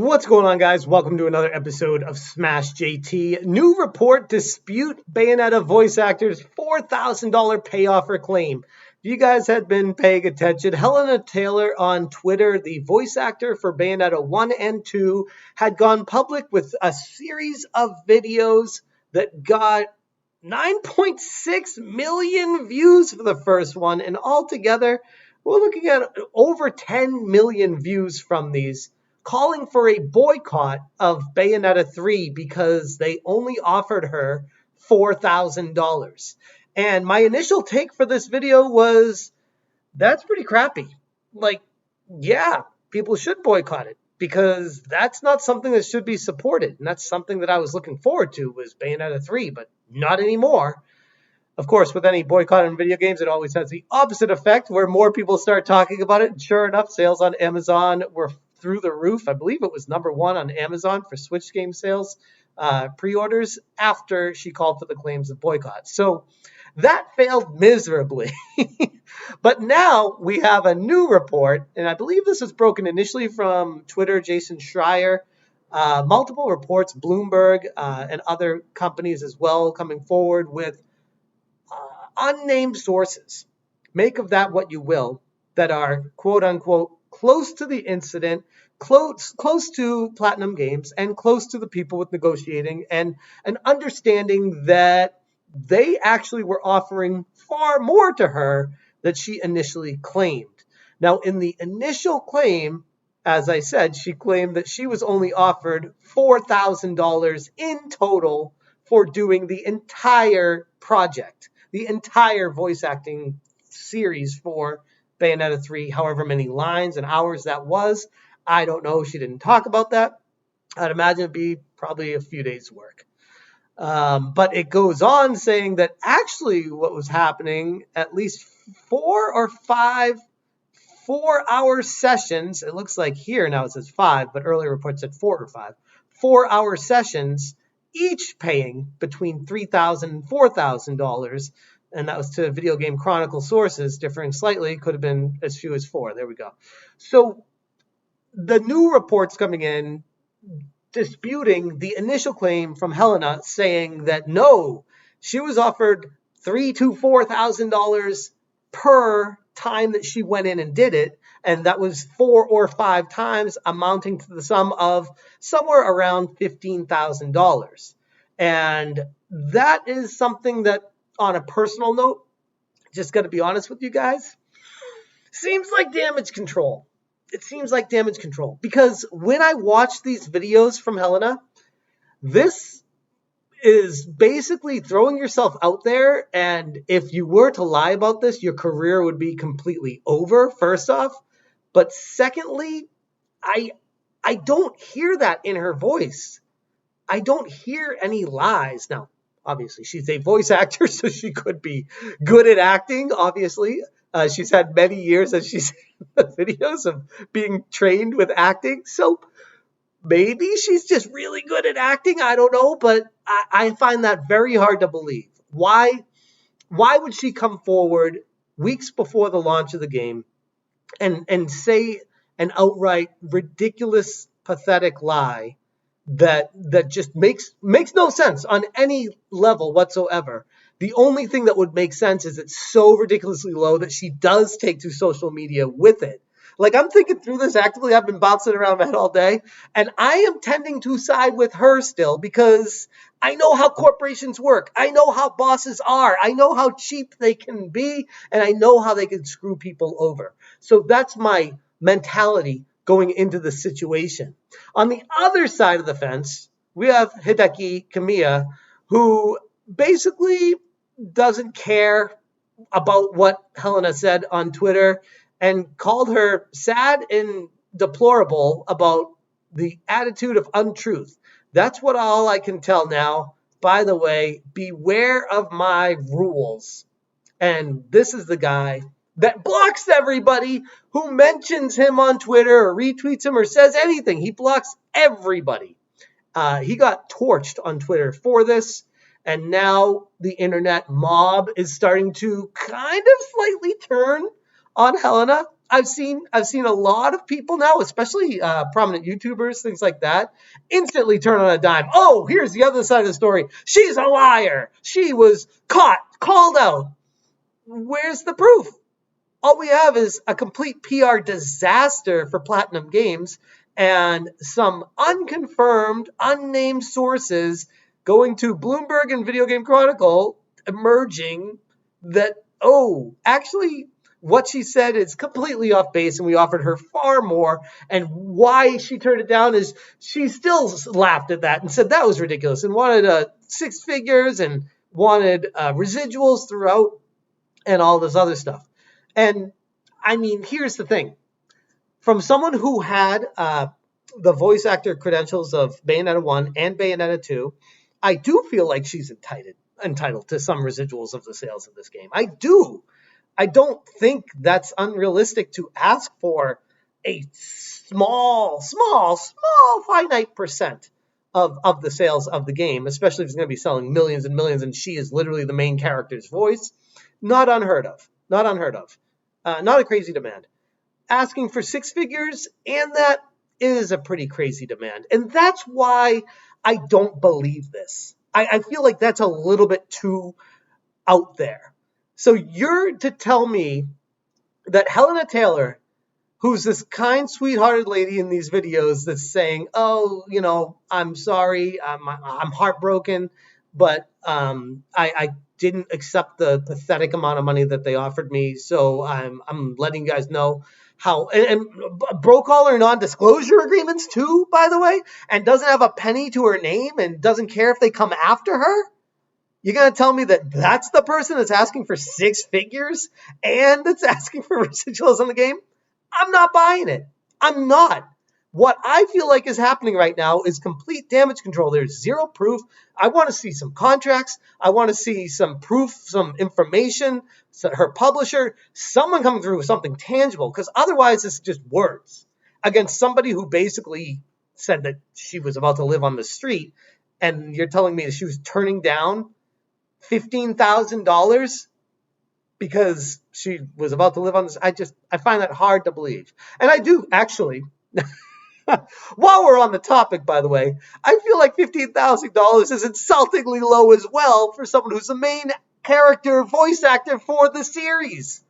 What's going on, guys? Welcome to another episode of Smash JT. New report: dispute Bayonetta voice actor's $4,000 payoff or claim. If you guys had been paying attention, Hellena Taylor on Twitter, the voice actor for Bayonetta 1 and 2, had gone public with a series of videos that got 9.6 million views for the first one, and altogether, we're looking at over 10 million views from these, calling for a boycott of Bayonetta 3 because they only offered her $4,000. And my initial take for this video was, that's pretty crappy. Like, yeah, people should boycott it because that's not something that should be supported. And that's something that I was looking forward to was Bayonetta 3, but not anymore. Of course, with any boycott in video games, it always has the opposite effect where more people start talking about it. And sure enough, sales on Amazon were through the roof. I believe it was #1 on Amazon for Switch game sales pre-orders after she called for the claims of boycott. So that failed miserably. But now we have a new report, and I believe this was broken initially from Twitter, Jason Schreier, multiple reports, Bloomberg, and other companies as well coming forward with unnamed sources. Make of that what you will, that are quote unquote close to the incident, close to PlatinumGames, and close to the people with negotiating, and an understanding that they actually were offering far more to her than she initially claimed. Now, in the initial claim, as I said, she claimed that she was only offered $4,000 in total for doing the entire project, the entire voice acting series for Bayonetta 3, however many lines and hours that was. I don't know. She didn't talk about that. I'd imagine it'd be probably a few days' work. But it goes on saying that actually what was happening, at least 4 or 5 4-hour sessions, it looks like here now it says 5, but earlier reports said 4 or 5, 4-hour sessions, each paying between $3,000 and $4,000. And that was to Video Game Chronicle sources, differing slightly. Could have been as few as 4. There we go. So the new reports coming in disputing the initial claim from Hellena, saying that no, she was offered $3,000 to $4,000 per time that she went in and did it, and that was 4 or 5 times, amounting to the sum of somewhere around $15,000. And that is something that, on a personal note, just got to be honest with you guys, seems like damage control. It seems like damage control. Because when I watch these videos from Hellena, this is basically throwing yourself out there, and if you were to lie about this, your career would be completely over, first off. But secondly, I don't hear that in her voice. I don't hear any lies. Now, obviously, she's a voice actor, so she could be good at acting, obviously. She's had many years, as she's in the videos, of being trained with acting. So maybe she's just really good at acting. I don't know, but I find that very hard to believe. Why would she come forward weeks before the launch of the game and say an outright ridiculous, pathetic lie that just makes no sense on any level whatsoever? The only thing that would make sense is it's so ridiculously low that she does take to social media with it. Like, I'm thinking through this actively. I've been bouncing around my head all day, and I am tending to side with her still because I know how corporations work. I know how bosses are. I know how cheap they can be, and I know how they can screw people over. So that's my mentality going into the situation. On the other side of the fence, we have Hideki Kamiya, who basically doesn't care about what Hellena said on Twitter and called her sad and deplorable about the attitude of untruth. That's what all I can tell now. By the way, beware of my rules. And this is the guy that blocks everybody who mentions him on Twitter or retweets him or says anything. He blocks everybody. He got torched on Twitter for this. And now the internet mob is starting to kind of slightly turn on Hellena. I've seen a lot of people now, especially prominent YouTubers, things like that, instantly turn on a dime. Oh, here's the other side of the story. She's a liar. She was caught, called out. Where's the proof? All we have is a complete PR disaster for Platinum Games and some unconfirmed, unnamed sources going to Bloomberg and Video Game Chronicle emerging that, oh, actually, what she said is completely off base and we offered her far more. And why she turned it down is she still laughed at that and said that was ridiculous and wanted six figures and wanted residuals throughout and all this other stuff. And I mean, here's the thing. From someone who had the voice actor credentials of Bayonetta 1 and Bayonetta 2, I do feel like she's entitled to some residuals of the sales of this game. I do. I don't think that's unrealistic to ask for a small, finite percent of the sales of the game, especially if it's going to be selling millions and millions and she is literally the main character's voice. Not unheard of. Not a crazy demand. Asking for six figures, and that is a pretty crazy demand. And that's why I don't believe this. I feel like that's a little bit too out there. So you're to tell me that Hellena Taylor, who's this kind, sweethearted lady in these videos that's saying, oh, I'm sorry, I'm heartbroken, but I didn't accept the pathetic amount of money that they offered me, so I'm letting you guys know how, and broke all her non-disclosure agreements too, by the way, and doesn't have a penny to her name and doesn't care if they come after her. You're going to tell me that that's the person that's asking for six figures and that's asking for residuals on the game? I'm not buying it. I'm not. What I feel like is happening right now is complete damage control. There's zero proof. I want to see some contracts. I want to see some proof, some information, her publisher, someone coming through with something tangible, because otherwise it's just words against somebody who basically said that she was about to live on the street, and you're telling me that she was turning down $15,000 because she was about to live on this. I find that hard to believe. And I do actually, while we're on the topic, by the way, I feel like $15,000 is insultingly low as well for someone who's the main character, voice actor for the series.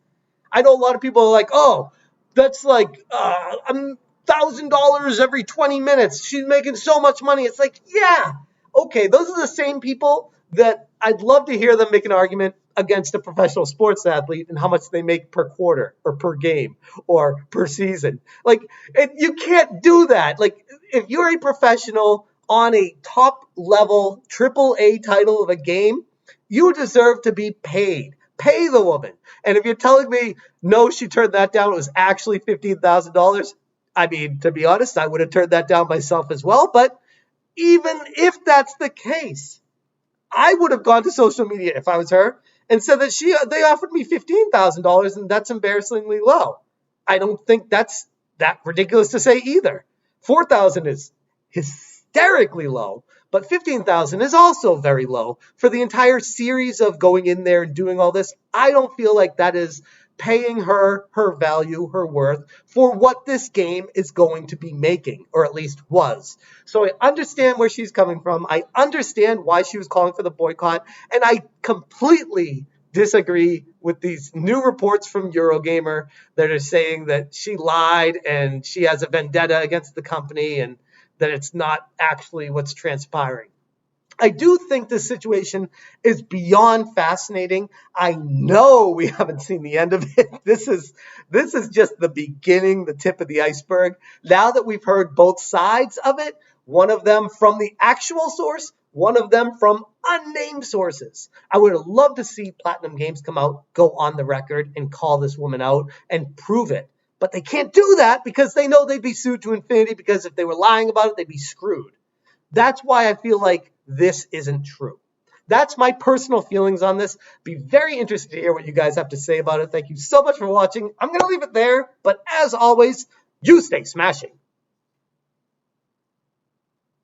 I know a lot of people are like, oh, that's like $1,000 every 20 minutes. She's making so much money. It's like, yeah, okay, those are the same people that I'd love to hear them make an argument against a professional sports athlete and how much they make per quarter or per game or per season. Like, you can't do that. Like, if you're a professional on a top level AAA title of a game, you deserve to be paid. Pay the woman. And if you're telling me, no, she turned that down, it was actually $15,000, I mean, to be honest, I would have turned that down myself as well. But even if that's the case, I would have gone to social media if I was her and said that they offered me $15,000 and that's embarrassingly low. I don't think that's that ridiculous to say either. $4,000 is hysterically low, but $15,000 is also very low for the entire series of going in there and doing all this. I don't feel like that is paying her value, her worth for what this game is going to be making, or at least was. So I understand where she's coming from. I understand why she was calling for the boycott, and I completely disagree with these new reports from Eurogamer that are saying that she lied and she has a vendetta against the company and that it's not actually what's transpiring. I do think this situation is beyond fascinating. I know we haven't seen the end of it. This is just the beginning, the tip of the iceberg. Now that we've heard both sides of it, one of them from the actual source, one of them from unnamed sources, I would have loved to see Platinum Games come out, go on the record, and call this woman out and prove it. But they can't do that because they know they'd be sued to infinity, because if they were lying about it, they'd be screwed. That's why I feel like this isn't true. That's my personal feelings on this. Be very interested to hear what you guys have to say about it. Thank you so much for watching. I'm going to leave it there, but as always, you stay smashing.